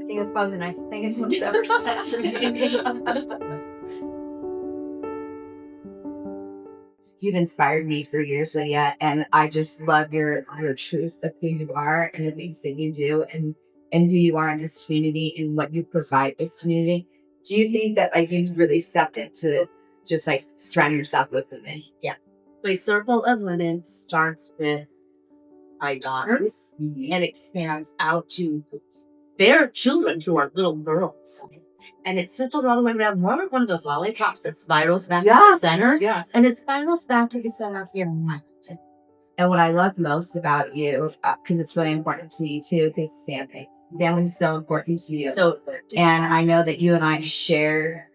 think that's probably the nicest thing anyone's ever said to me. You've inspired me for years, Lydia, and I just love your truth of who you are and the things that you do and who you are in this community and what you provide this community. Do you think that like you've really stepped into just like surrounding yourself with women? Yeah. My circle of women starts with my daughters and expands out to their children who are little girls. And it circles all the way around, more like one of those lollipops that spirals back to the center. Yeah. And it spirals back to the center here. And what I love most about you, because it's really important to me too, is family. Family is so important to you. So important. And I know that you and I share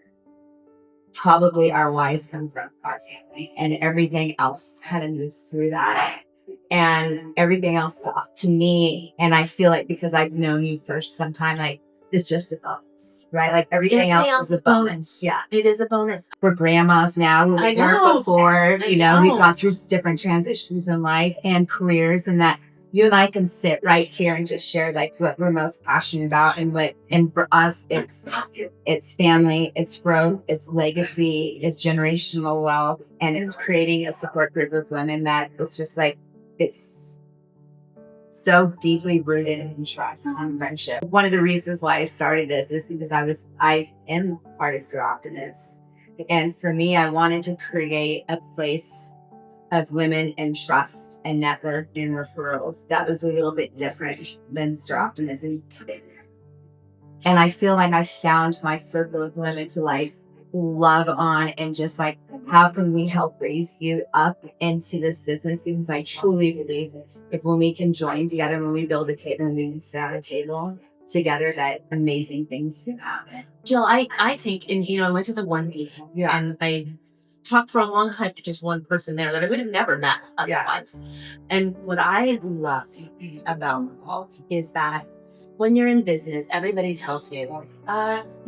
probably our whys come from our family, and everything else kind of moves through that. And everything else to me, and I feel like because I've known you for some time, like it's just a bonus, right? Like everything else is a bonus. Yeah, it is a bonus. We're grandmas now. We weren't before. You know, we've gone through different transitions in life and careers, and that you and I can sit right here and just share like what we're most passionate about, and for us, it's family, it's growth, it's legacy, it's generational wealth, and it's creating a support group of women that is just like. It's so deeply rooted in trust and friendship. One of the reasons why I started this is because I am part of Optimist. And for me, I wanted to create a place of women and trust and network and referrals that was a little bit different than Optimism. And I feel like I found my circle of women to like love on and just like, how can we help raise you up into this business? Because I truly believe if when we can join together, when we build a table and we can sit at a table together, that amazing things can happen. Jill, I think, and I went to the one meeting and I talked for a long time to just one person there that I would have never met otherwise. And what I love about Walt is that when you're in business, everybody tells you,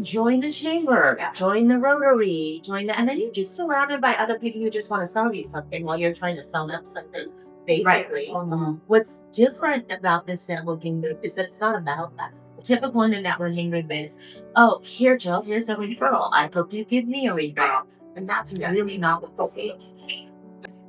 join the chamber, join the Rotary, and then you're just surrounded by other people who just want to sell you something while you're trying to sell them something, basically. Right. What's different about this networking group is that it's not about that. Typical in a networking group is, oh, here, Jill, here's a referral. I hope you give me a referral. And that's really not what this is.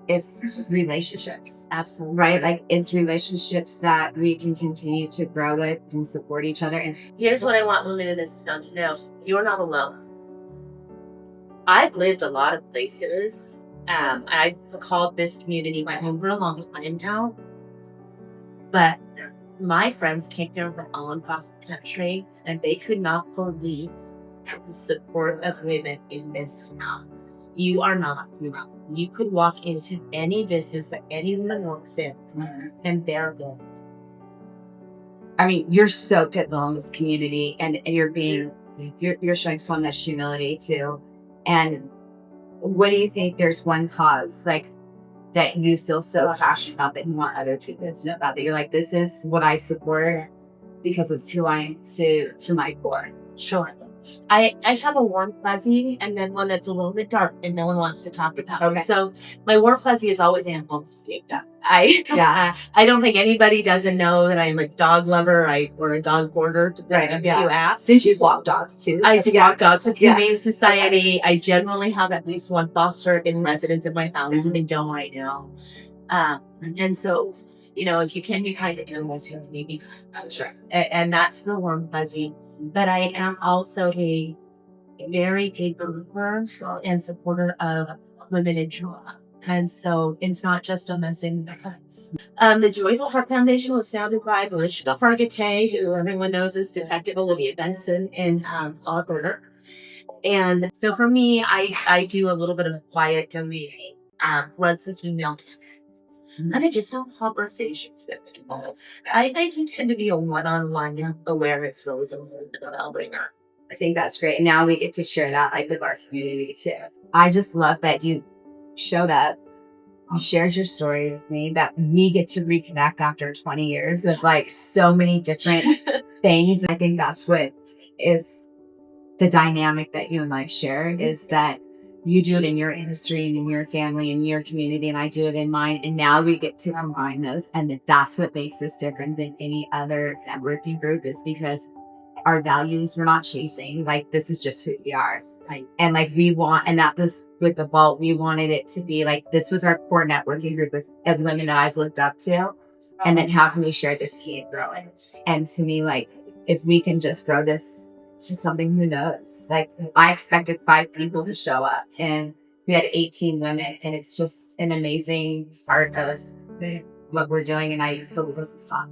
It's relationships. Absolutely. Right? Like it's relationships that we can continue to grow with and support each other. And here's what I want women in this town to know. You're not alone. I've lived a lot of places. I've called this community my home for a long time now. But my friends came here from all across the country and they could not believe the support of women in this town. You are not alone. You could walk into any business that any woman works in, and they're good. I mean, you're so pivotal in this community, and you're showing so much humility too. And what do you think? There's one cause like that you feel so passionate about that you want other people to know about. That you're like, this is what I support because it's who I am to my core. Sure. I have a warm fuzzy and then one that's a little bit dark and no one wants to talk about. Okay. So my warm fuzzy is always animal escape. I don't think anybody doesn't know that I'm a dog lover or a dog boarder. If you ask. Did you walk dogs too? I do walk dogs at Humane Society. I generally have at least one foster in residence in my house and they don't right now. And so, if you can be kind to animals, you maybe. Sure. And that's the warm fuzzy. But I am also a very big believer and supporter of women in joy. And so it's not just domestic violence. The Joyful Heart Foundation was founded by Alicia Fargate, who everyone knows as Detective Olivia Benson in Law & Order. And so for me, I do a little bit of quiet donating, once a female. And I just have conversations with people. I do tend to be a one-on-one awareness rose bringer. I think that's great. And now we get to share that like with our community too. I just love that you showed up, you shared your story with me, that we get to reconnect after 20 years of like so many different things. I think that's what is the dynamic that you and I share is that you do it in your industry and in your family and your community, and I do it in mine. And now we get to combine those. And that's what makes us different than any other networking group is because our values. We're not chasing. Like, this is just who we are. Like, and like we want, and that was with the vault. We wanted it to be like, this was our core networking group of women that I've looked up to. And then how can we share this key and grow it? And to me, like, if we can just grow this to something, who knows? Like, I expected 5 people to show up, and we had 18 women, and it's just an amazing part of what we're doing. And I hope it doesn't stop.